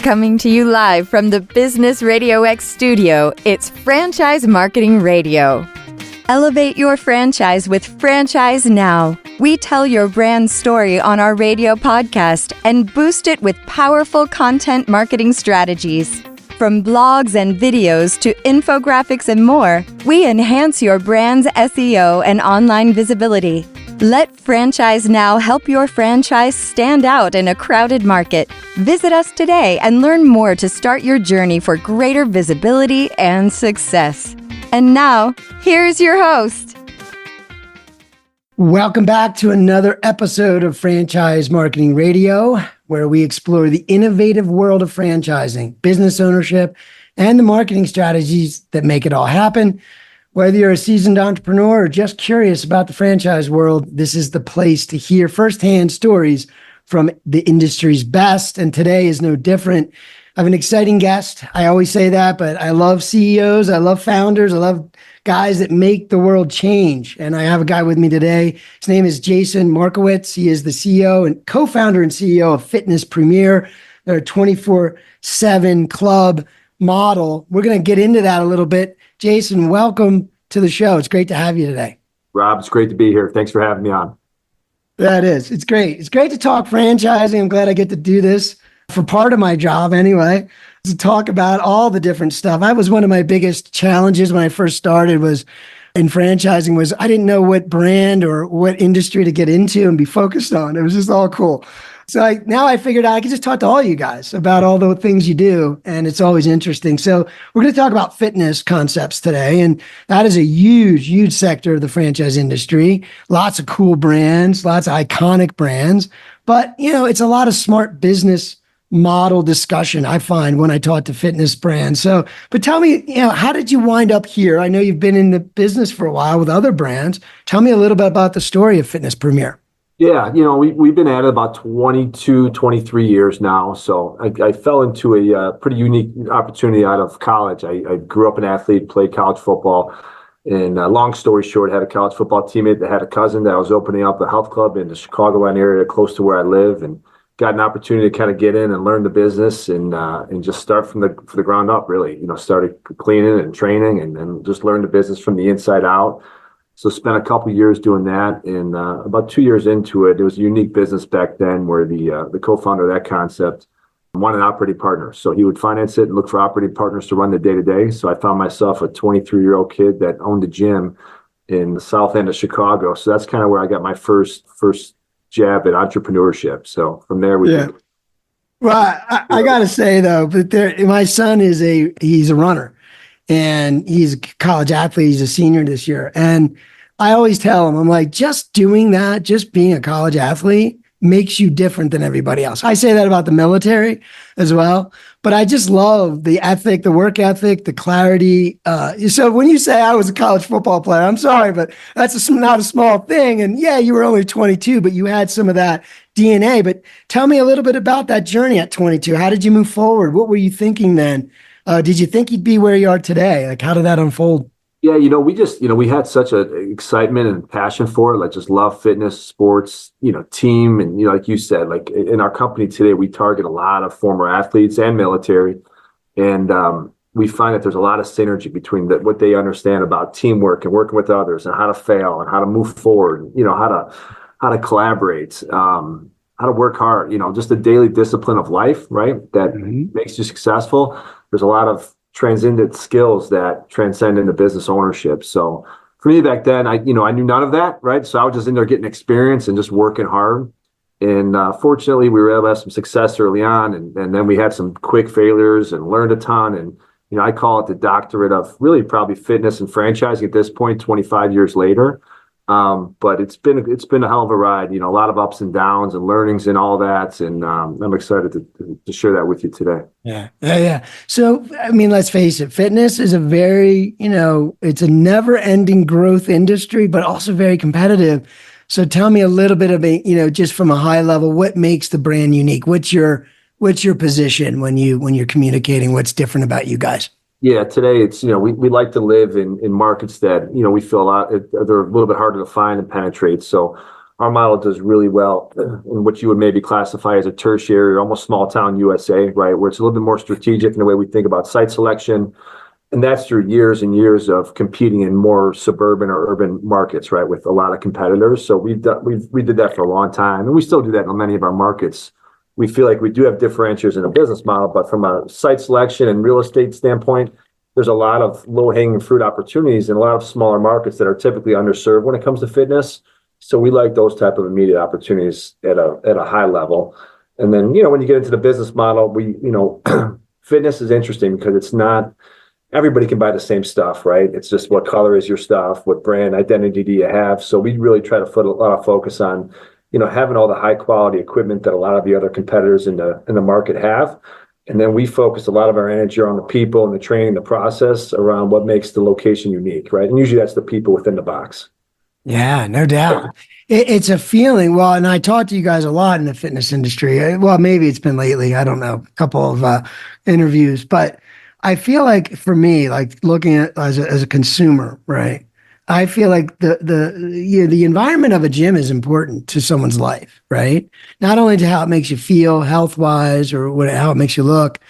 Coming to you live from the Business RadioX studio, it's Franchise Marketing Radio. Elevate your franchise with Franchise Now. We tell your brand story on our radio podcast and boost it with powerful content marketing strategies. From blogs and videos to infographics and more, we enhance your brand's SEO and online visibility. Let Franchise Now help your franchise stand out in a crowded market. Visit us today and learn more to start your journey for greater visibility and success. And now, here's your host. Welcome back to another episode of Franchise Marketing Radio, where we explore the innovative world of franchising, business ownership, and the marketing strategies that make it all happen. Whether you're a seasoned entrepreneur or just curious about the franchise world, this is the place to hear firsthand stories from the industry's best. And today is no different. I have an exciting guest. I always say that, but I love CEOs. I love founders. I love guys that make the world change. And I have a guy with me today. His name is Jason Markowicz. He is the CEO and co-founder and CEO of Fitness Premier. They're a 24/7 club model. We're going to get into that a little bit. Jason, welcome to the show. It's great to have you today. Rob, it's great to be here. Thanks for having me on. That is. It's great. It's great to talk franchising. I'm glad I get to do this for part of my job anyway, to talk about all the different stuff. That was one of my biggest challenges when I first started was in franchising was I didn't know what brand or what industry to get into and be focused on. It was just all cool. So now I figured out I could just talk to all you guys about all the things you do, and it's always interesting. So we're going to talk about fitness concepts today, and that is a huge, huge sector of the franchise industry. Lots of cool brands, lots of iconic brands, but it's a lot of smart business model discussion I find when I talk to fitness brands. So, but tell me, how did you wind up here? I know you've been in the business for a while with other brands. Tell me a little bit about the story of Fitness Premier. Yeah, we've been at it about 22, 23 years now. So I fell into a pretty unique opportunity out of college. I grew up an athlete, played college football. And long story short, had a college football teammate that had a cousin that was opening up a health club in the Chicagoland area close to where I live, and got an opportunity to kind of get in and learn the business and just start from the ground up, really. Started cleaning and training and just learned the business from the inside out. So spent a couple of years doing that, and about 2 years into it, it was a unique business back then where the co-founder of that concept wanted an operating partner. So he would finance it and look for operating partners to run the day-to-day. So I found myself a 23-year-old kid that owned a gym in the south end of Chicago. So that's kind of where I got my first jab at entrepreneurship. So from there, Well, I got to say though, but my son he's a runner. And he's a college athlete. He's a senior this year. And I always tell him, I'm like, just doing that, just being a college athlete makes you different than everybody else. I say that about the military as well. But I just love the ethic, the work ethic, the clarity. So when you say I was a college football player, I'm sorry, but that's not a small thing. And yeah, you were only 22, but you had some of that DNA. But tell me a little bit about that journey at 22. How did you move forward? What were you thinking then? Did you think you'd be where you are today? Like, how did that unfold? Yeah, we had such an excitement and passion for it. Like, just love fitness, sports, team. And, like you said, like in our company today, we target a lot of former athletes and military. And we find that there's a lot of synergy between what they understand about teamwork and working with others and how to fail and how to move forward, how to collaborate, how to work hard, just the daily discipline of life, right? That makes you successful. There's a lot of transcendent skills that transcend into business ownership. So for me back then, I knew none of that, right? So I was just in there getting experience and just working hard. And fortunately, we were able to have some success early on. And then we had some quick failures and learned a ton. And, I call it the doctorate of really probably fitness and franchising at this point, 25 years later. But it's been a hell of a ride, a lot of ups and downs and learnings and all that. And I'm excited to share that with you today. Yeah. So, let's face it, fitness is a very, it's a never ending growth industry, but also very competitive. So tell me a little bit about, just from a high level, what makes the brand unique? What's your position when you're communicating? What's different about you guys? Yeah, today it's, we like to live in markets that, we feel they're a little bit harder to find and penetrate. So our model does really well in what you would maybe classify as a tertiary or almost small town USA, right? Where it's a little bit more strategic in the way we think about site selection. And that's through years and years of competing in more suburban or urban markets, right? With a lot of competitors. So we did that for a long time, and we still do that in many of our markets. We feel like we do have differentiators in a business model, but from a site selection and real estate standpoint, there's a lot of low-hanging fruit opportunities in a lot of smaller markets that are typically underserved when it comes to fitness. So we like those type of immediate opportunities at a high level. And then, when you get into the business model, fitness is interesting because it's not everybody can buy the same stuff, right? It's just what color is your stuff, what brand identity do you have? So we really try to put a lot of focus on, having all the high quality equipment that a lot of the other competitors in the market have. And then we focus a lot of our energy on the people and the training, the process around what makes the location unique, right? And usually that's the people within the box. Yeah, no doubt. It's a feeling. Well, and I talk to you guys a lot in the fitness industry. Well, maybe it's been lately. I don't know, a couple of interviews, but I feel like for me, like looking at as a consumer, right? I feel like the environment of a gym is important to someone's life, right? Not only to how it makes you feel health wise or how it makes you look.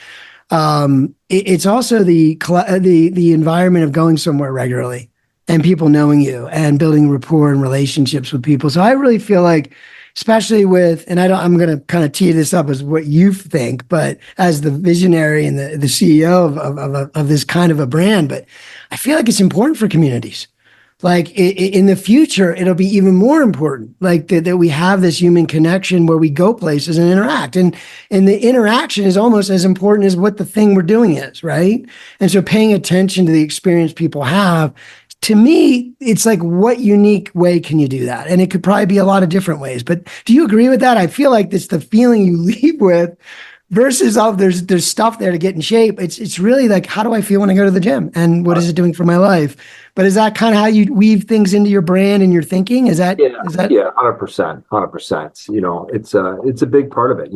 It's also the environment of going somewhere regularly and people knowing you and building rapport and relationships with people. So I really feel like, especially with, and I'm going to kind of tee this up as what you think, but as the visionary and the CEO of this kind of a brand, but I feel like it's important for communities. Like in the future, it'll be even more important, like that we have this human connection where we go places and interact. And the interaction is almost as important as what the thing we're doing is, right? And so paying attention to the experience people have, to me, it's like, what unique way can you do that? And it could probably be a lot of different ways. But do you agree with that? I feel like it's the feeling you leave with versus there's stuff there to get in shape. It's really like, how do I feel when I go to the gym? And what is it doing for my life? But is that kind of how you weave things into your brand and your thinking? Is that? 100%. It's a big part of it.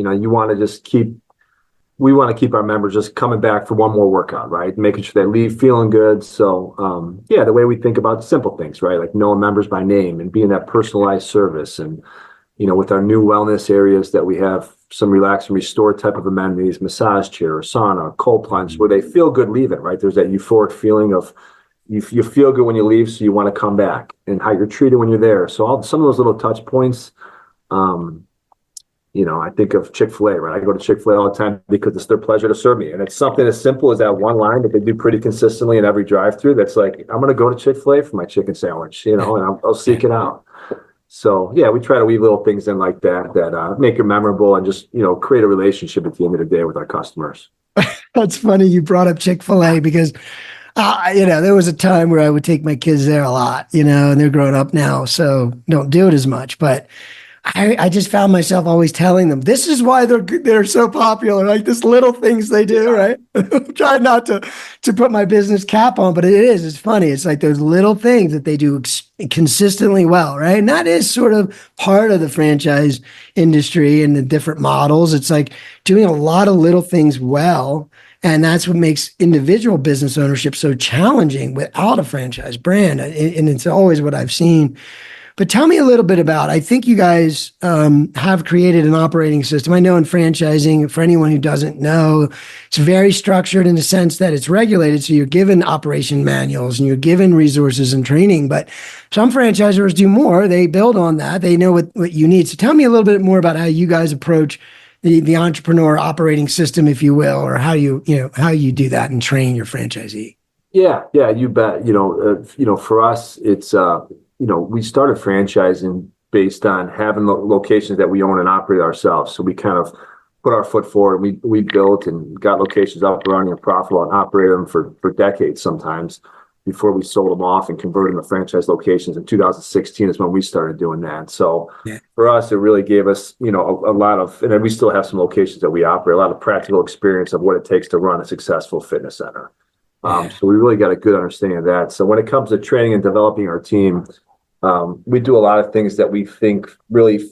We want to keep our members just coming back for one more workout, right? Making sure they leave feeling good. So, the way we think about simple things, right? Like knowing members by name and being that personalized service. And, with our new wellness areas that we have some relax and restore type of amenities, massage chair, sauna, cold plunge, where they feel good leaving, right? There's that euphoric feeling of you feel good when you leave, so you want to come back, and how you're treated when you're there. So some of those little touch points, I think of Chick-fil-A, right? I go to Chick-fil-A all the time because it's their pleasure to serve me. And it's something as simple as that one line that they do pretty consistently in every drive-through. That's like, I'm going to go to Chick-fil-A for my chicken sandwich, and I'll seek it out. So, yeah, we try to weave little things in like that make it memorable and just, create a relationship at the end of the day with our customers. That's funny you brought up Chick-fil-A because, there was a time where I would take my kids there a lot, and they're grown up now, so don't do it as much. But I just found myself always telling them, this is why they're so popular, like this little things they do, right? I'm trying not to put my business cap on, but it's funny. It's like those little things that they do consistently well, right? And that is sort of part of the franchise industry and the different models. It's like doing a lot of little things well. And that's what makes individual business ownership so challenging without a franchise brand. And it's always what I've seen. But tell me a little bit about, I think you guys have created an operating system. I know in franchising, for anyone who doesn't know, it's very structured in the sense that it's regulated. So you're given operation manuals and you're given resources and training. But some franchisors do more. They build on that. They know what you need. So tell me a little bit more about how you guys approach the entrepreneur operating system, if you will, or how you do that and train your franchisee. Yeah, you bet. For us, it's we started franchising based on having locations that we own and operate ourselves. So we kind of put our foot forward. We built and got locations up running and profitable and operated them for decades sometimes before we sold them off and converted them to franchise locations. In 2016 is when we started doing that. So for us, it really gave us, a lot of, and then we still have some locations that we operate, a lot of practical experience of what it takes to run a successful fitness center. So we really got a good understanding of that. So when it comes to training and developing our team, we do a lot of things that we think really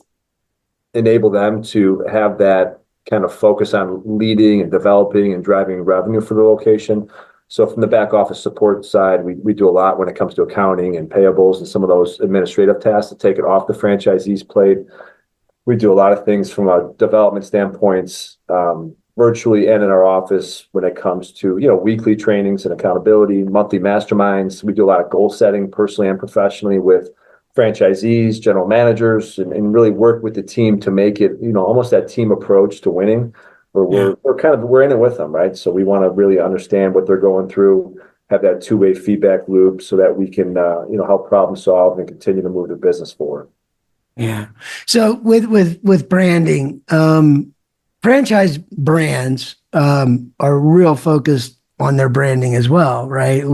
enable them to have that kind of focus on leading and developing and driving revenue for the location. So from the back office support side, we do a lot when it comes to accounting and payables and some of those administrative tasks to take it off the franchisee's plate. We do a lot of things from a development standpoints, virtually and in our office when it comes to, weekly trainings and accountability, monthly masterminds. We do a lot of goal setting personally and professionally with franchisees, general managers, and really work with the team to make it, almost that team approach to winning. Where we're in it with them, right? So we want to really understand what they're going through, have that two-way feedback loop so that we can, help problem solve and continue to move the business forward. Yeah. So with branding, franchise brands are real focused on their branding as well, right?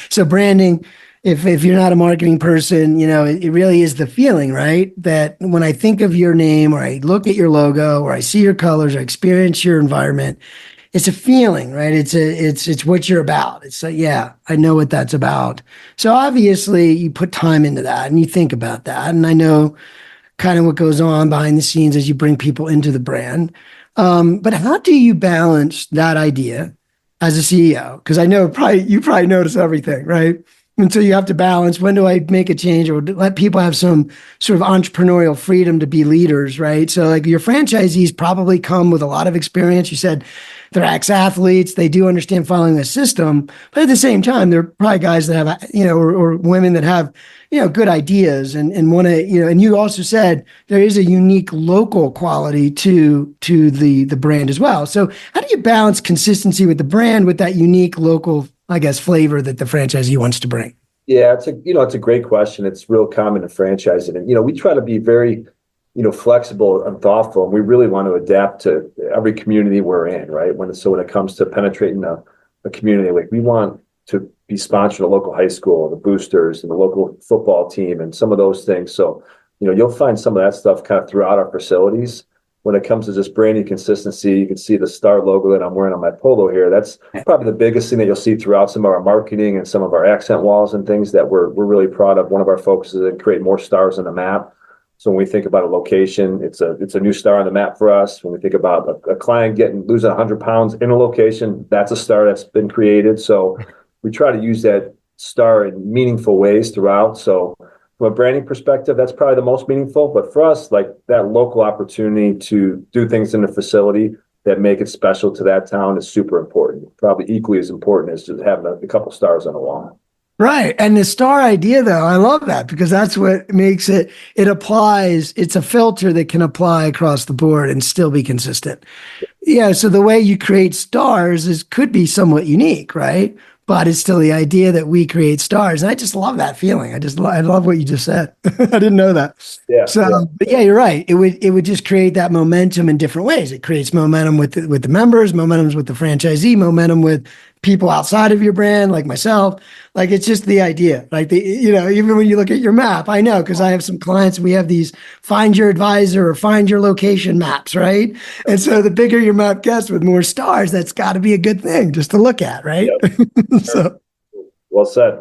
So branding, if you're not a marketing person, it really is the feeling, right? That when I think of your name, or I look at your logo, or I see your colors, or I experience your environment, it's a feeling, right? It's what you're about. It's like, yeah, I know what that's about. So obviously you put time into that and you think about that. And I know kind of what goes on behind the scenes as you bring people into the brand. But how do you balance that idea as a CEO? Because I know you probably notice everything, right? And so you have to balance, when do I make a change or let people have some sort of entrepreneurial freedom to be leaders, right? So like your franchisees probably come with a lot of experience. You said they're ex-athletes. They do understand following the system. But at the same time, they're probably guys that have, or women that have, good ideas and want to, and you also said there is a unique local quality to the brand as well. So how do you balance consistency with the brand with that unique local, I guess, flavor that the franchisee wants to bring? Yeah, it's a great question. It's real common in franchising. And, we try to be very, flexible and thoughtful. And we really want to adapt to every community we're in, right? When it comes to penetrating a community, like we want to be sponsoring a local high school, the boosters and the local football team and some of those things. So, you'll find some of that stuff kind of throughout our facilities. When it comes to just branding consistency, you can see the star logo that I'm wearing on my polo here. That's probably the biggest thing that you'll see throughout some of our marketing and some of our accent walls and things that we're really proud of. One of our focuses is to create more stars on the map. So when we think about a location, it's a new star on the map for us. When we think about a client losing 100 pounds in a location, that's a star that's been created. So we try to use that star in meaningful ways throughout. So from a branding perspective, that's probably the most meaningful. But for us, like that local opportunity to do things in the facility that make it special to that town is super important. Probably equally as important as just having a couple stars on the wall. Right. And the star idea, though, I love that because that's what makes it applies. It's a filter that can apply across the board and still be consistent. Yeah. So the way you create stars could be somewhat unique, right? But it's still the idea that we create stars. And I just love that feeling. I love what you just said. I didn't know that. Yeah. So, But yeah, you're right. It would just create that momentum in different ways. It creates momentum with the members, momentum with the franchisee, momentum with people outside of your brand, like myself. Like it's just the idea. Like even when you look at your map, I know because I have some clients. We have these find your advisor or find your location maps, right? And so the bigger your map gets with more stars, that's got to be a good thing just to look at, right? Yep. So, well said.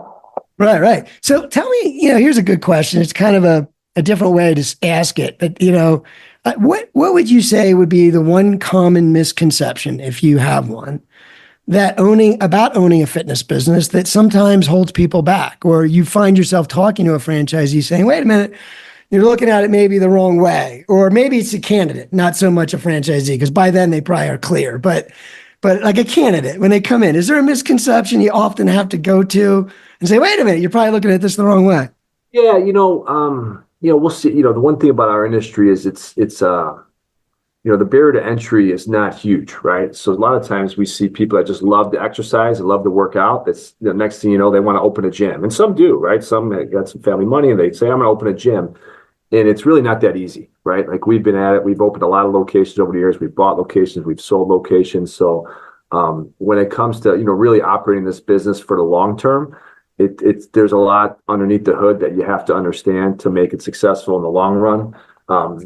Right. So tell me, here's a good question. It's kind of a different way to ask it, but what would you say would be the one common misconception, if you have one, about owning a fitness business that sometimes holds people back, or you find yourself talking to a franchisee saying, wait a minute, you're looking at it maybe the wrong way, or maybe it's a candidate, not so much a franchisee, because by then they probably are clear, but like a candidate, when they come in, is there a misconception you often have to go to and say, wait a minute, you're probably looking at this the wrong way? Yeah. We'll see, the one thing about our industry is it's the barrier to entry is not huge, right? So a lot of times we see people that just love to exercise and love to work out. That's the next thing you know, they want to open a gym. And some do, right? Some got some family money and they say, I'm going to open a gym. And it's really not that easy, right? Like we've been at it. We've opened a lot of locations over the years. We've bought locations. We've sold locations. So when it comes to, really operating this business for the long term, there's a lot underneath the hood that you have to understand to make it successful in the long run.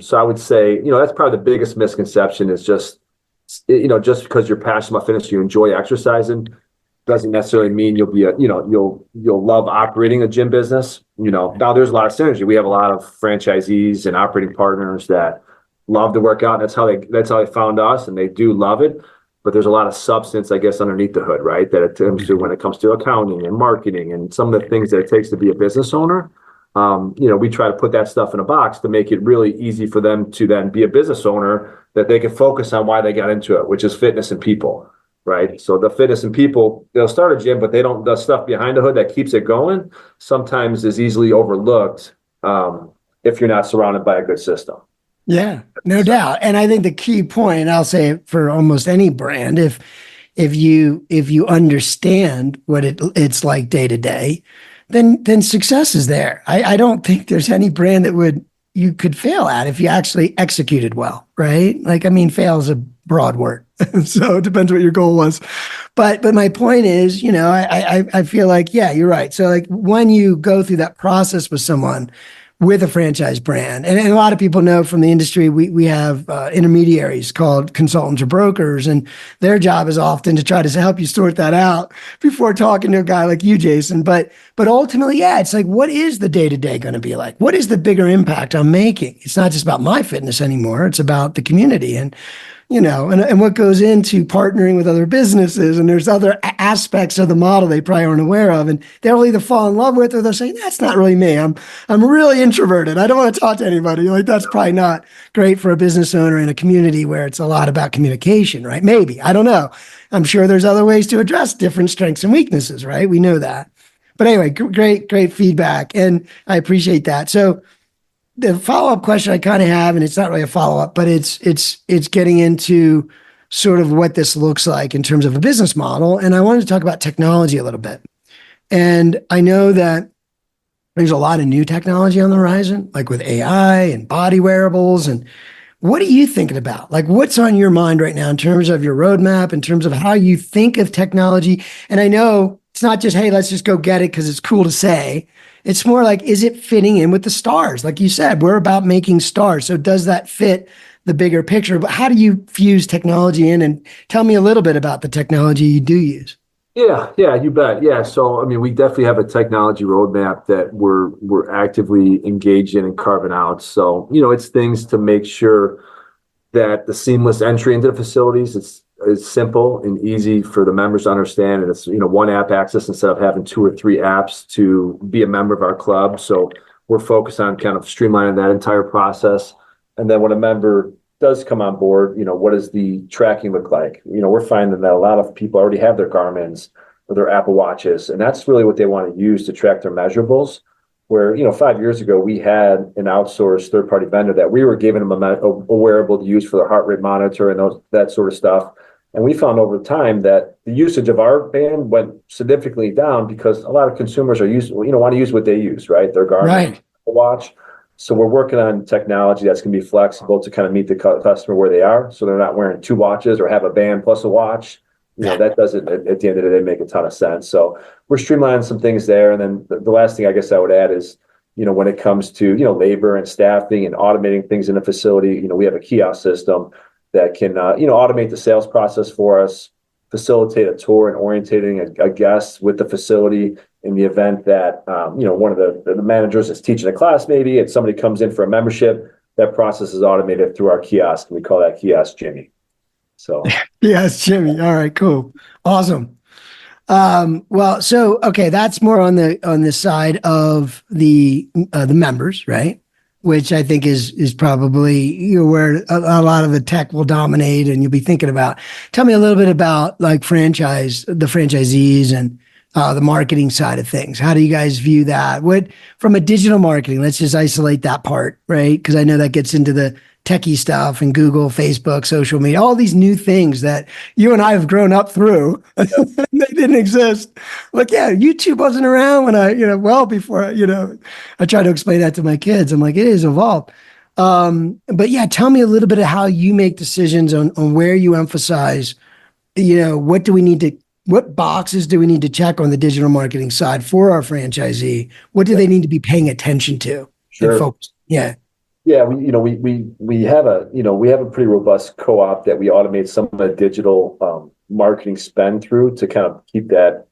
So I would say, that's probably the biggest misconception is just because you're passionate about fitness, you enjoy exercising, doesn't necessarily mean you'll be you'll love operating a gym business. Now there's a lot of synergy. We have a lot of franchisees and operating partners that love to work out. That's how they found us, and they do love it. but there's a lot of substance, I guess, underneath the hood, right? That it comes to when it comes to accounting and marketing and some of the things that it takes to be a business owner. We try to put that stuff in a box to make it really easy for them to then be a business owner, that they can focus on why they got into it, which is fitness and people, right? So the fitness and people, they'll start a gym, but the stuff behind the hood that keeps it going sometimes is easily overlooked if you're not surrounded by a good system. Yeah, no doubt. And I think the key point, and I'll say it for almost any brand, if you understand what it's like day to day, then success is there. I don't think there's any brand that you could fail at if you actually executed well, right? Fail is a broad word. So it depends what your goal was. But my point is, I feel like, yeah, you're right. So like when you go through that process with someone, with a franchise brand. And a lot of people know from the industry, we have intermediaries called consultants or brokers, and their job is often to try to help you sort that out before talking to a guy like you, Jason. But ultimately, yeah, it's like, what is the day-to-day going to be like? What is the bigger impact I'm making? It's not just about my fitness anymore. It's about the community and what goes into partnering with other businesses. And there's other aspects of the model they probably aren't aware of. And they'll either fall in love with, or they'll say, that's not really me. I'm really introverted. I don't want to talk to anybody. Like, that's probably not great for a business owner in a community where it's a lot about communication, right? Maybe, I don't know. I'm sure there's other ways to address different strengths and weaknesses, right? We know that. But anyway, great feedback. And I appreciate that. So the follow-up question I kind of have, and it's not really a follow-up, but it's getting into sort of what this looks like in terms of a business model. And I wanted to talk about technology a little bit. And I know that there's a lot of new technology on the horizon, like with AI and body wearables. And what are you thinking about? Like, what's on your mind right now in terms of your roadmap, in terms of how you think of technology? And I know it's not just, hey, let's just go get it because it's cool to say. It's more like, is it fitting in with the stars? Like you said, we're about making stars. So does that fit the bigger picture? But how do you fuse technology in? And tell me a little bit about the technology you do use. Yeah, you bet. Yeah. So, we definitely have a technology roadmap that we're actively engaged in and carving out. So, it's things to make sure that the seamless entry into the facilities, it's simple and easy for the members to understand. And it's, one app access instead of having 2 or 3 apps to be a member of our club. So we're focused on kind of streamlining that entire process. And then when a member does come on board, what does the tracking look like? We're finding that a lot of people already have their Garmin's or their Apple Watches, and that's really what they want to use to track their measurables. Where, 5 years ago, we had an outsourced third-party vendor that we were giving them a wearable to use for their heart rate monitor and that sort of stuff. And we found over time that the usage of our band went significantly down because a lot of consumers want to use what they use, right? Their Garmin watch. So we're working on technology that's going to be flexible to kind of meet the customer where they are. So they're not wearing 2 watches or have a band plus a watch. That doesn't, at the end of the day, make a ton of sense. So we're streamlining some things there. And then the last thing I guess I would add is, when it comes to, labor and staffing and automating things in the facility, we have a kiosk system that can, automate the sales process for us, facilitate a tour and orientating a guest with the facility in the event that, one of the managers is teaching a class maybe, and somebody comes in for a membership. That process is automated through our kiosk. We call that kiosk Jimmy. So yes, Jimmy. All right, cool. Awesome. Okay, that's more on the side of the members, right? Which I think is probably where a lot of the tech will dominate, and you'll be thinking about. Tell me a little bit about like the franchisees and the marketing side of things. How do you guys view that? From a digital marketing, let's just isolate that part, right? Because I know that gets into the techie stuff and Google, Facebook, social media, all these new things that you and I have grown up through. They didn't exist. Like, yeah, YouTube wasn't around when well before, I try to explain that to my kids. I'm like, it is evolved. But yeah, tell me a little bit of how you make decisions on where you emphasize, what boxes do we need to check on the digital marketing side for our franchisee? What do they need to be paying attention to? Sure. And focus? Yeah. Yeah, we have a pretty robust co-op that we automate some of the digital marketing spend through to kind of keep that,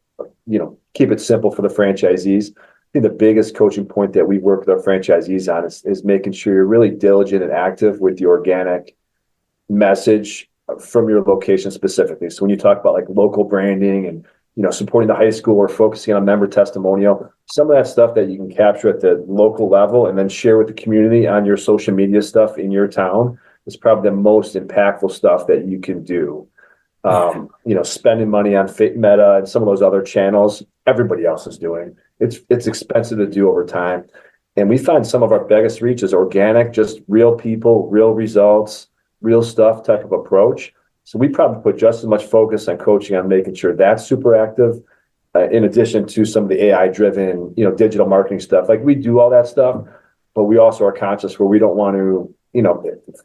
keep it simple for the franchisees. I think the biggest coaching point that we work with our franchisees on is making sure you're really diligent and active with the organic message from your location specifically. So when you talk about like local branding and, supporting the high school or focusing on member testimonial, some of that stuff that you can capture at the local level and then share with the community on your social media stuff in your town is probably the most impactful stuff that you can do. Spending money on Meta and some of those other channels, everybody else is doing. It's expensive to do over time. And we find some of our biggest reach is organic, just real people, real results, real stuff type of approach. So we probably put just as much focus on coaching on making sure that's super active, in addition to some of the AI-driven, digital marketing stuff. Like we do all that stuff, but we also are conscious where we don't want to,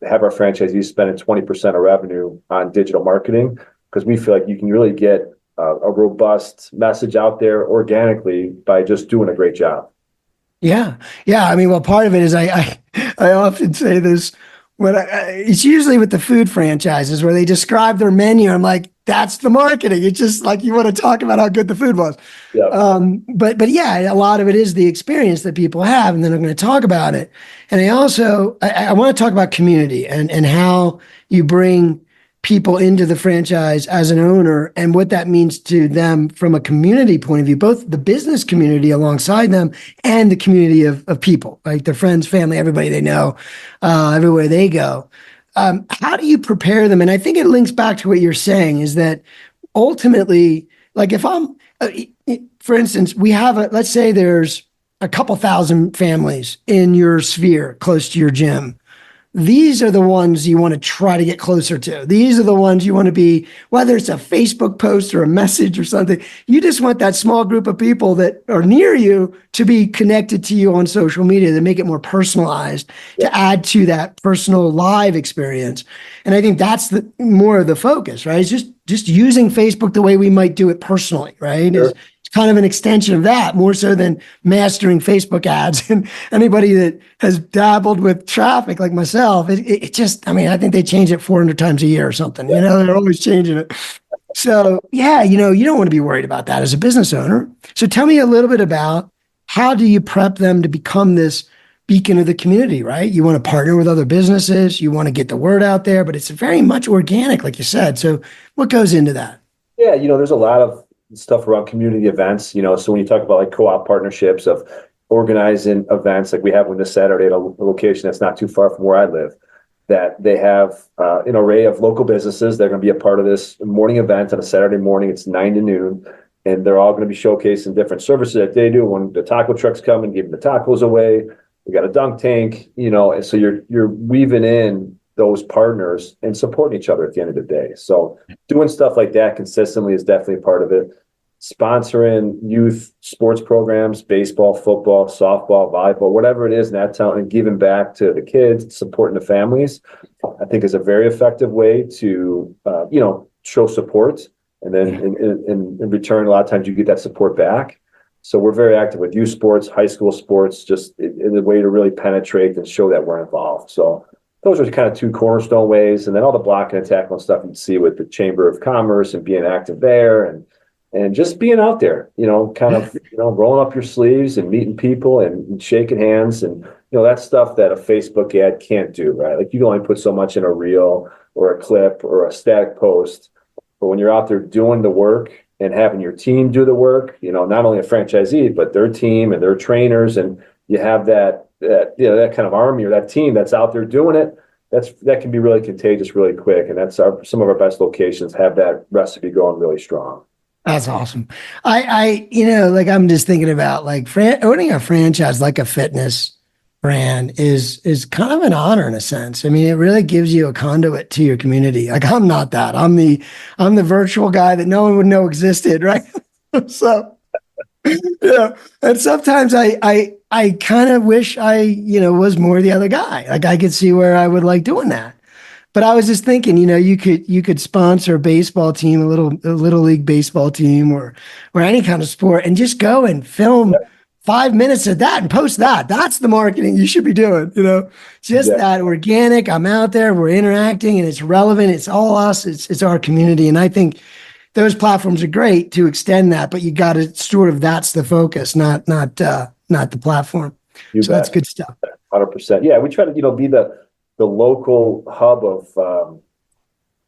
have our franchisees spending 20% of revenue on digital marketing, because we feel like you can really get a robust message out there organically by just doing a great job. Yeah. I mean, well, part of it is I often say this when it's usually with the food franchises where they describe their menu. I'm like, that's the marketing. It's just like you want to talk about how good the food was. Yeah. But yeah, a lot of it is the experience that people have, and then I'm going to talk about it. And I want to talk about community and how you bring people into the franchise as an owner and what that means to them from a community point of view, both the business community alongside them and the community of people, like their friends, family, everybody they know, everywhere they go. How do you prepare them? And I think it links back to what you're saying is that ultimately, like if I'm, for instance, let's say there's a couple thousand families in your sphere close to your gym. These are the ones you want to try to get closer to. These are the ones you want to be, whether it's a Facebook post or a message or something, you just want that small group of people that are near you to be connected to you on social media, to make it more personalized, to add to that personal live experience. And I think that's more of the focus, right? It's just using Facebook the way we might do it personally, right? Sure. It's kind of an extension of that, more so than mastering Facebook ads. And anybody that has dabbled with traffic like myself, it just, I mean, I think they change it 400 times a year or something. They're always changing it. So yeah, you don't want to be worried about that as a business owner. So tell me a little bit about how do you prep them to become this beacon of the community, right? You want to partner with other businesses, you want to get the word out there, but it's very much organic, like you said. So what goes into that? Yeah, there's a lot of stuff around community events, so when you talk about like co-op partnerships of organizing events, like we have one this Saturday at a location that's not too far from where I live, that they have an array of local businesses. They're going to be a part of this morning event on a Saturday morning. It's 9 to noon, and they're all going to be showcasing different services that they do. When the taco trucks come and give the tacos away, we got a dunk tank, and so you're weaving in those partners and supporting each other at the end of the day. So doing stuff like that consistently is definitely a part of it. Sponsoring youth sports programs, baseball, football, softball, volleyball, whatever it is in that town, and giving back to the kids, supporting the families, I think is a very effective way to, show support. And then in return, a lot of times you get that support back. So we're very active with youth sports, high school sports, just in a way to really penetrate and show that we're involved. So those are kind of two cornerstone ways. And then all the blocking and tackling stuff you'd see with the Chamber of Commerce and being active there and just being out there, rolling up your sleeves and meeting people and shaking hands. And, that's stuff that a Facebook ad can't do, right? Like you can only put so much in a reel or a clip or a static post. But when you're out there doing the work and having your team do the work, not only a franchisee, but their team and their trainers, and you have that kind of army or that team that's out there doing it, that can be really contagious really quick. And that's some of our best locations have that recipe going really strong. That's awesome. I'm just thinking about like owning a franchise like a fitness brand is kind of an honor in a sense. I mean, it really gives you a conduit to your community. Like I'm not that. I'm the virtual guy that no one would know existed, right? So and sometimes I kind of wish I was more the other guy. Like I could see where I would like doing that. But I was just thinking, you could sponsor a baseball team, a little league baseball team, or any kind of sport, and just go and film 5 minutes of that and post that. That's the marketing you should be doing. That organic. I'm out there, we're interacting, and it's relevant. It's all us. It's our community, and I think those platforms are great to extend that. But you got to that's the focus, not the platform. That's good stuff. 100%. Yeah, we try to be the local hub of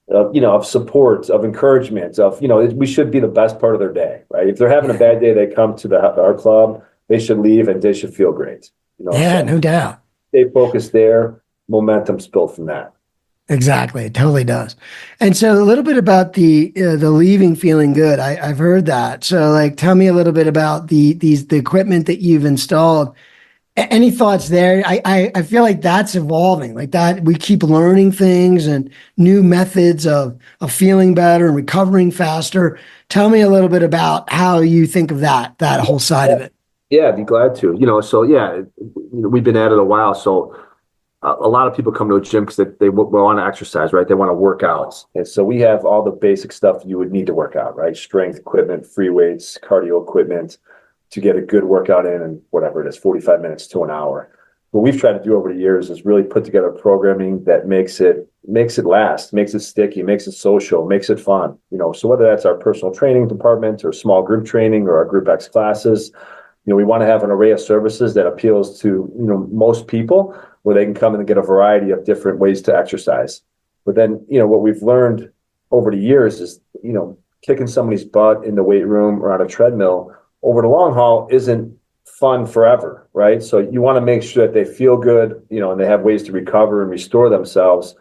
of support, of encouragement, we should be the best part of their day, right? If they're having a bad day, they come to our club, they should leave and they should feel great. Yeah, no doubt. Stay focused there, momentum's built from that. Exactly. It totally does. And so a little bit about the leaving feeling good. I've heard that. So like, tell me a little bit about the equipment that you've installed. Any thoughts there? I feel like that's evolving, like that we keep learning things and new methods of feeling better and recovering faster. Tell me a little bit about how you think of that whole side of it. Yeah, I'd be glad to. We've been at it a while. So a lot of people come to a gym because they want to exercise, right? They want to work out. And so we have all the basic stuff you would need to work out, right? Strength equipment, free weights, cardio equipment to get a good workout in whatever it is, 45 minutes to an hour. What we've tried to do over the years is really put together programming that makes it last, makes it sticky, makes it social, makes it fun. So whether that's our personal training department or small group training or our Group X classes, we want to have an array of services that appeals to, most people, where they can come in and get a variety of different ways to exercise. But then, what we've learned over the years is, kicking somebody's butt in the weight room or on a treadmill over the long haul isn't fun forever, right? So you want to make sure that they feel good, and they have ways to recover and restore themselves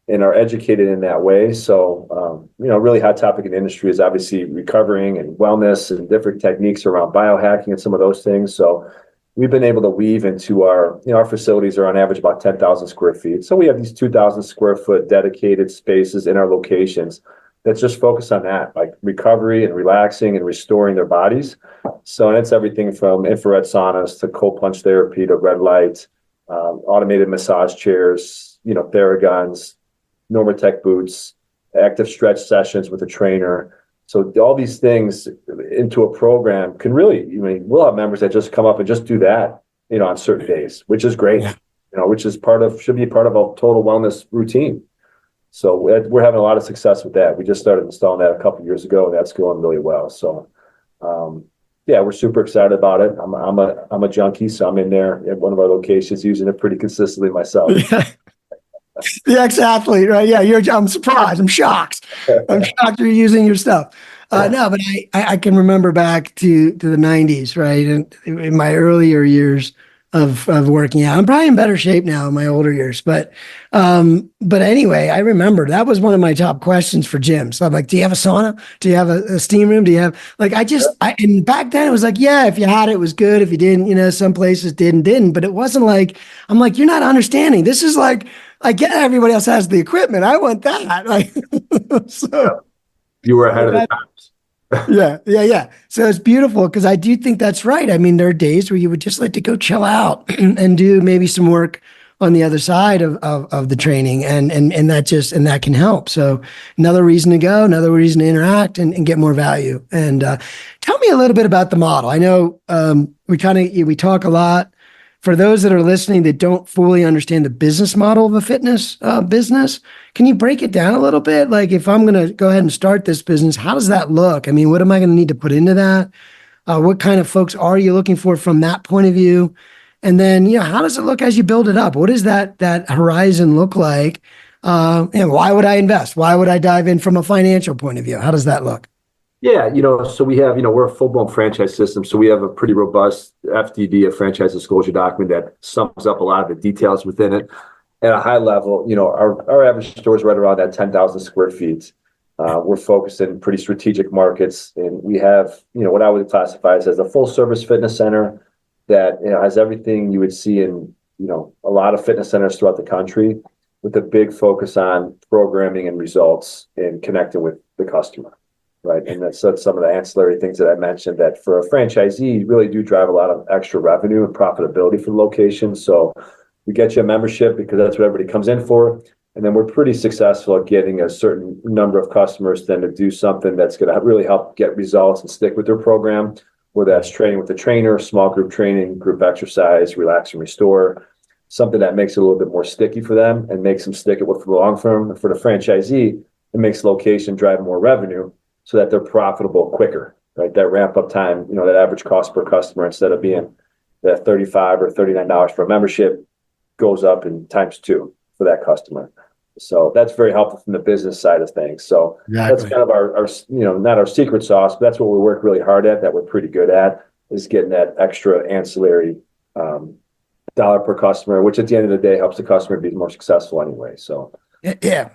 and are educated in that way. So, really hot topic in the industry is obviously recovering and wellness and different techniques around biohacking and some of those things. So we've been able to weave into our facilities are on average about 10,000 square feet. So we have these 2,000 square foot dedicated spaces in our locations that just focus on that, like recovery and relaxing and restoring their bodies. So and it's everything from infrared saunas to cold plunge therapy to red light, automated massage chairs, Theraguns, Normatec boots, active stretch sessions with a trainer. So all these things into a program can really, we'll have members that just come up and just do that, on certain days, which is great, which is should be part of a total wellness routine. So we're having a lot of success with that. We just started installing that a couple of years ago, and that's going really well. So, we're super excited about it. I'm a junkie, so I'm in there at one of our locations using it pretty consistently myself. The ex-athlete, right? Yeah, I'm surprised. I'm shocked. I'm shocked you're using your stuff. No, but I can remember back to the 90s, right? And in my earlier years of working out. I'm probably in better shape now in my older years. But anyway, I remember that was one of my top questions for gyms. So I'm like, do you have a sauna? Do you have a steam room? Do you have and back then it was like, yeah, if you had it, it was good. If you didn't, some places didn't. But it wasn't like, I'm like, you're not understanding. This is like, I get everybody else has the equipment. I want that. Like, so you were ahead of the times. Yeah. So it's beautiful because I do think that's right. I mean, there are days where you would just like to go chill out and do maybe some work on the other side of the training, and that can help. So another reason to go, another reason to interact and get more value. And tell me a little bit about the model. I know we talk a lot. For those that are listening that don't fully understand the business model of a fitness business, can you break it down a little bit? Like if I'm going to go ahead and start this business, how does that look? I mean, what am I going to need to put into that? What kind of folks are you looking for from that point of view? And then, how does it look as you build it up? What does that horizon look like? And why would I invest? Why would I dive in from a financial point of view? How does that look? Yeah, so we have, we're a full-blown franchise system. So we have a pretty robust FDD, a franchise disclosure document that sums up a lot of the details within it. At a high level, our average store is right around that 10,000 square feet. We're focused in pretty strategic markets. And we have, what I would classify as a full-service fitness center that has everything you would see in, a lot of fitness centers throughout the country, with a big focus on programming and results and connecting with the customer. Right. And that's some of the ancillary things that I mentioned that for a franchisee really do drive a lot of extra revenue and profitability for the location. So we get you a membership because that's what everybody comes in for. And then we're pretty successful at getting a certain number of customers then to do something that's going to really help get results and stick with their program, whether that's training with the trainer, small group training, group exercise, relax and restore, something that makes it a little bit more sticky for them and makes them stick it for the long term. For the franchisee, it makes location drive more revenue, so that they're profitable quicker, right? That ramp up time, that average cost per customer, instead of being that $35 or $39 for a membership, goes up in times 2 for that customer. So that's very helpful from the business side of things. So that's Exactly. kind of our not our secret sauce, but that's what we work really hard at, that we're pretty good at, is getting that extra ancillary dollar per customer, which at the end of the day helps the customer be more successful anyway. So Yeah.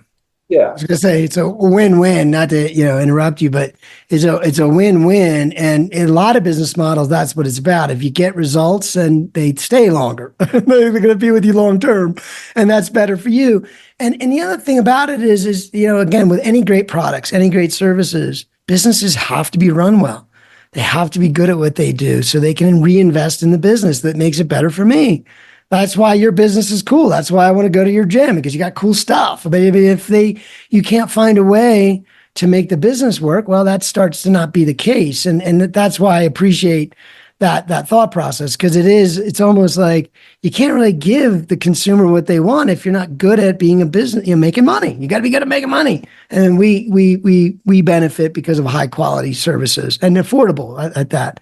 I yeah, was gonna say it's a win-win, not to, interrupt you, but it's a win-win. And in a lot of business models, that's what it's about. If you get results and they stay longer, they're gonna be with you long term. And that's better for you. And the other thing about it is, again, with any great products, any great services, businesses have to be run well. They have to be good at what they do so they can reinvest in the business that makes it better for me. That's why your business is cool. That's why I want to go to your gym, because you got cool stuff. But if you can't find a way to make the business work, well, that starts to not be the case. And that's why I appreciate that thought process, because it's almost like you can't really give the consumer what they want if you're not good at being a business, making money. You got to be good at making money. And we benefit because of high quality services and affordable at that.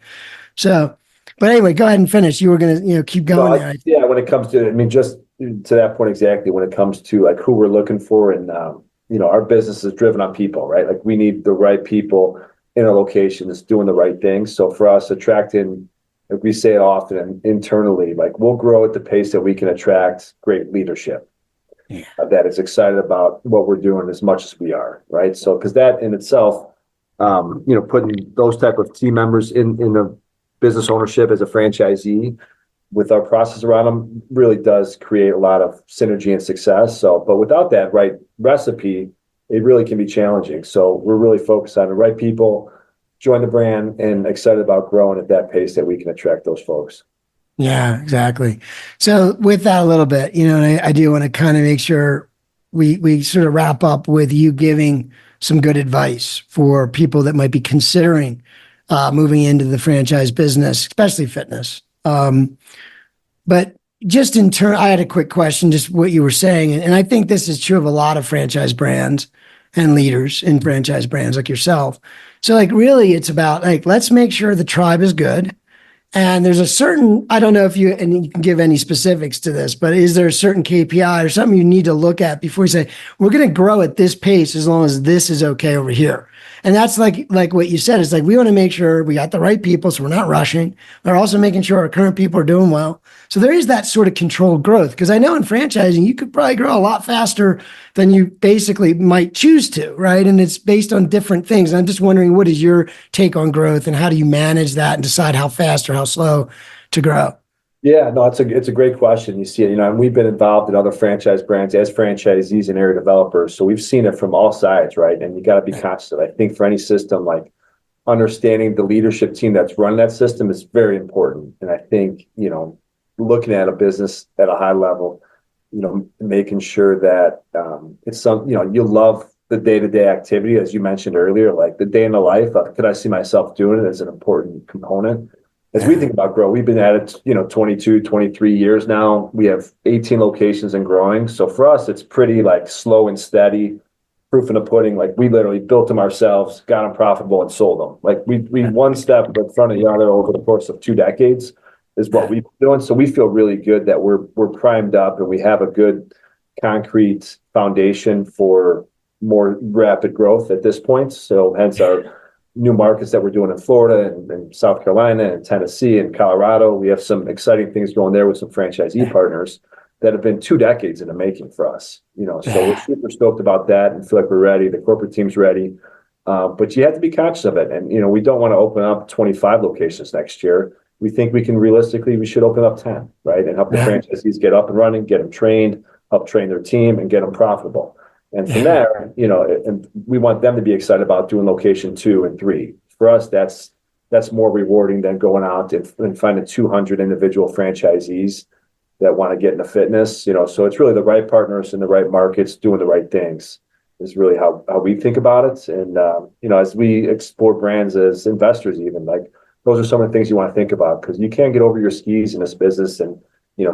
So, but anyway, go ahead and finish. You were going to, keep going there. Yeah, when it comes to, just to that point exactly, when it comes to like who we're looking for, and our business is driven on people, right? Like we need the right people in our locations doing the right things. So for us, attracting, like we say it often, and internally, like we'll grow at the pace that we can attract great leadership. Yeah. That is excited about what we're doing as much as we are, right? So because that in itself, putting those type of team members in the business ownership as a franchisee with our process around them really does create a lot of synergy and success. So, but without that right recipe, it really can be challenging. So we're really focused on the right people, join the brand, and excited about growing at that pace that we can attract those folks. Yeah, exactly. So with that a little bit, and I do want to kind of make sure we sort of wrap up with you giving some good advice for people that might be considering moving into the franchise business, especially fitness. But just in turn, I had a quick question, just what you were saying. And I think this is true of a lot of franchise brands and leaders in franchise brands like yourself. So like, really, it's about like, let's make sure the tribe is good. And there's a certain, I don't know if you can give any specifics to this, but is there a certain KPI or something you need to look at before you say, we're going to grow at this pace as long as this is okay over here? And that's like what you said. It's like, we want to make sure we got the right people, so we're not rushing. We're also making sure our current people are doing well. So there is that sort of controlled growth. Because I know in franchising, you could probably grow a lot faster than you basically might choose to, right? And it's based on different things. And I'm just wondering, what is your take on growth, and how do you manage that and decide how fast or how slow to grow? Yeah, no, it's a great question. You see it, and we've been involved in other franchise brands as franchisees and area developers. So we've seen it from all sides, right? And you got to be conscious of it. I think for any system, like understanding the leadership team that's running that system is very important. And I think, looking at a business at a high level, making sure that it's some, you love the day-to-day activity, as you mentioned earlier, like the day in the life. Could I see myself doing it as an important component? As we think about grow, we've been at it, 22, 23 years now. We have 18 locations and growing. So for us, it's pretty like slow and steady, proof in the pudding. Like we literally built them ourselves, got them profitable, and sold them. Like we one step in front of the other over the course of 2 decades is what we've been doing. So we feel really good that we're primed up and we have a good concrete foundation for more rapid growth at this point. So hence our new markets that we're doing in Florida and South Carolina and Tennessee and Colorado. We have some exciting things going there with some franchisee partners that have been 2 decades in the making for us. So we're super stoked about that and feel like we're ready. The corporate team's ready. But you have to be conscious of it. And, we don't want to open up 25 locations next year. We think we should open up 10, right? And help the franchisees get up and running, get them trained, help train their team, and get them profitable. And from there, and we want them to be excited about doing location 2 and 3. For us, that's more rewarding than going out and finding 200 individual franchisees that want to get into fitness. So it's really the right partners in the right markets doing the right things is really how we think about it. And as we explore brands as investors, even like those are some of the things you want to think about, because you can't get over your skis in this business. And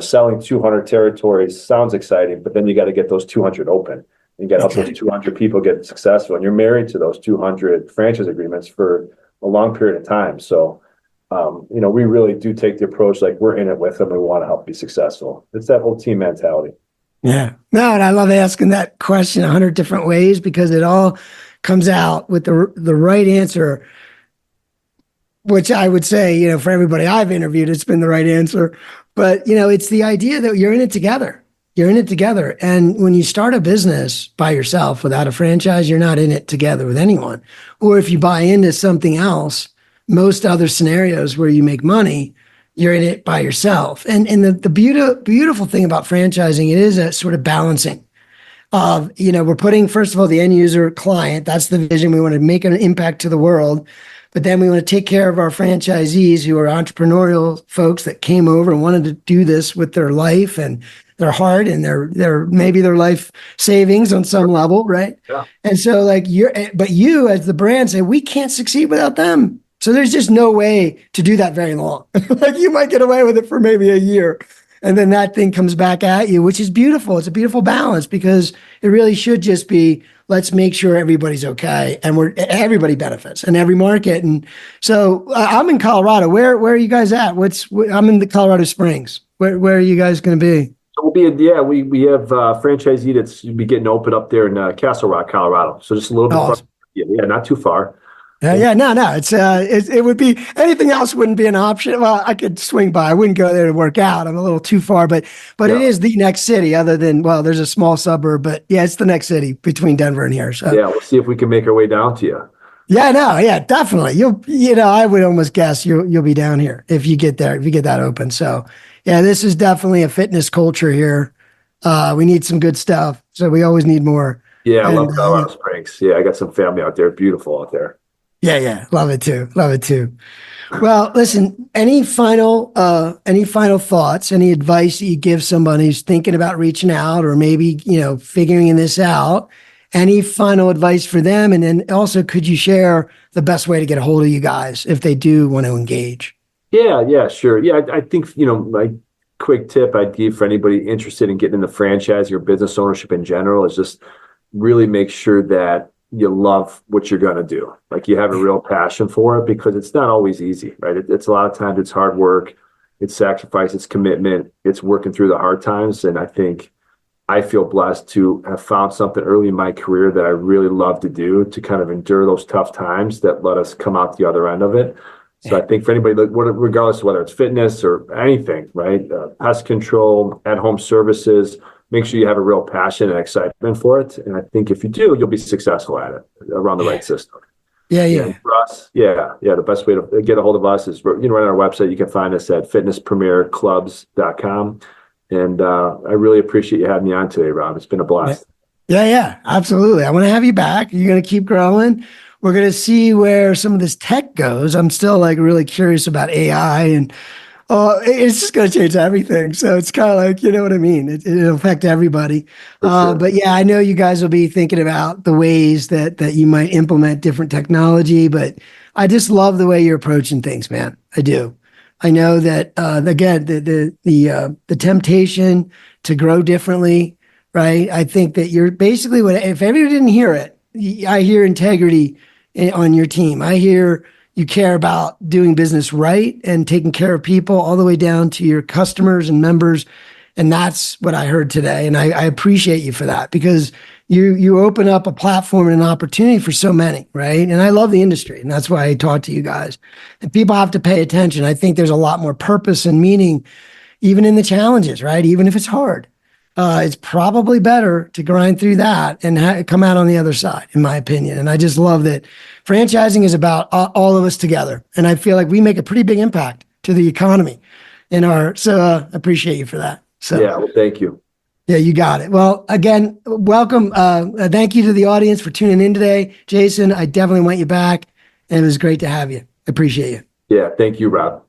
selling 200 territories sounds exciting, but then you got to get those 200 open. You got to help those 200 people get successful, and you're married to those 200 franchise agreements for a long period of time. So, we really do take the approach like we're in it with them. We want to help be successful. It's that whole team mentality. Yeah. No, and I love asking that question 100 different ways because it all comes out with the right answer, which I would say, for everybody I've interviewed, it's been the right answer. But, it's the idea that you're in it together. You're in it together. And when you start a business by yourself without a franchise, you're not in it together with anyone. Or if you buy into something else, most other scenarios where you make money, you're in it by yourself. And the beautiful thing about franchising, it is a sort of balancing of, we're putting, first of all, the end user client, that's the vision. We want to make an impact to the world. But then we want to take care of our franchisees who are entrepreneurial folks that came over and wanted to do this with their life and their heart and their maybe their life savings on some level, right? Yeah. And so but you as the brand say, we can't succeed without them. So there's just no way to do that very long. Like you might get away with it for maybe a year. And then that thing comes back at you, which is beautiful. It's a beautiful balance because it really should just be, let's make sure everybody's okay and everybody benefits in every market. And so I'm in Colorado. Where are you guys at? I'm in the Colorado Springs. Where are you guys going to be? So we have a franchisee that's be getting open up there in Castle Rock, Colorado. So just a little bit far. Yeah, not too far. Yeah, no. It would be, anything else wouldn't be an option. Well, I could swing by. I wouldn't go there to work out. I'm a little too far, but It is the next city other than, there's a small suburb, but yeah, it's the next city between Denver and here. So yeah, we'll see if we can make our way down to you. Yeah, no, yeah, definitely. I would almost guess you'll be down here if you get there, if you get that open. So yeah, this is definitely a fitness culture here. We need some good stuff. So we always need more. Yeah, I love Colorado Springs. Yeah, I got some family out there. Beautiful out there. Yeah. Love it too. Well, listen, any final thoughts, any advice that you give somebody who's thinking about reaching out or maybe, figuring this out, any final advice for them? And then also, could you share the best way to get a hold of you guys if they do want to engage? Yeah, sure. Yeah, I think, my quick tip I'd give for anybody interested in getting into franchise or business ownership in general is just really make sure that you love what you're going to do. Like you have a real passion for it because it's not always easy, right? It's a lot of times it's hard work, it's sacrifice, it's commitment, it's working through the hard times. And I feel blessed to have found something early in my career that I really love to do to kind of endure those tough times that let us come out the other end of it. So I think for anybody, regardless of whether it's fitness or anything, right? Pest control, at-home services, make sure you have a real passion and excitement for it. And I think if you do, you'll be successful at it around the right system. Yeah. And for us, the best way to get a hold of us is, right on our website. You can find us at fitnesspremierclubs.com. And I really appreciate you having me on today, Rob. It's been a blast. Yeah, absolutely. I want to have you back. You're going to keep growing. We're going to see where some of this tech goes. I'm still really curious about AI and it's just going to change everything. So it's kind of like, you know what I mean? It'll affect everybody. Sure. But yeah, I know you guys will be thinking about the ways that you might implement different technology, but I just love the way you're approaching things, man. I do. I know that, again, the temptation to grow differently, right? I think that you're basically if everybody didn't hear it, I hear integrity on your team. I hear you care about doing business right and taking care of people all the way down to your customers and members. And that's what I heard today. And I appreciate you for that because you open up a platform and an opportunity for so many, right? And I love the industry. And that's why I talk to you guys. And people have to pay attention. I think there's a lot more purpose and meaning, even in the challenges, right? Even if it's hard. It's probably better to grind through that and come out on the other side, in my opinion. And I just love that franchising is about all of us together. And I feel like we make a pretty big impact to the economy so I appreciate you for that. So yeah, well, thank you. Yeah, you got it. Well, again, welcome. Thank you to the audience for tuning in today. Jason, I definitely want you back. And it was great to have you. I appreciate you. Yeah, thank you, Rob.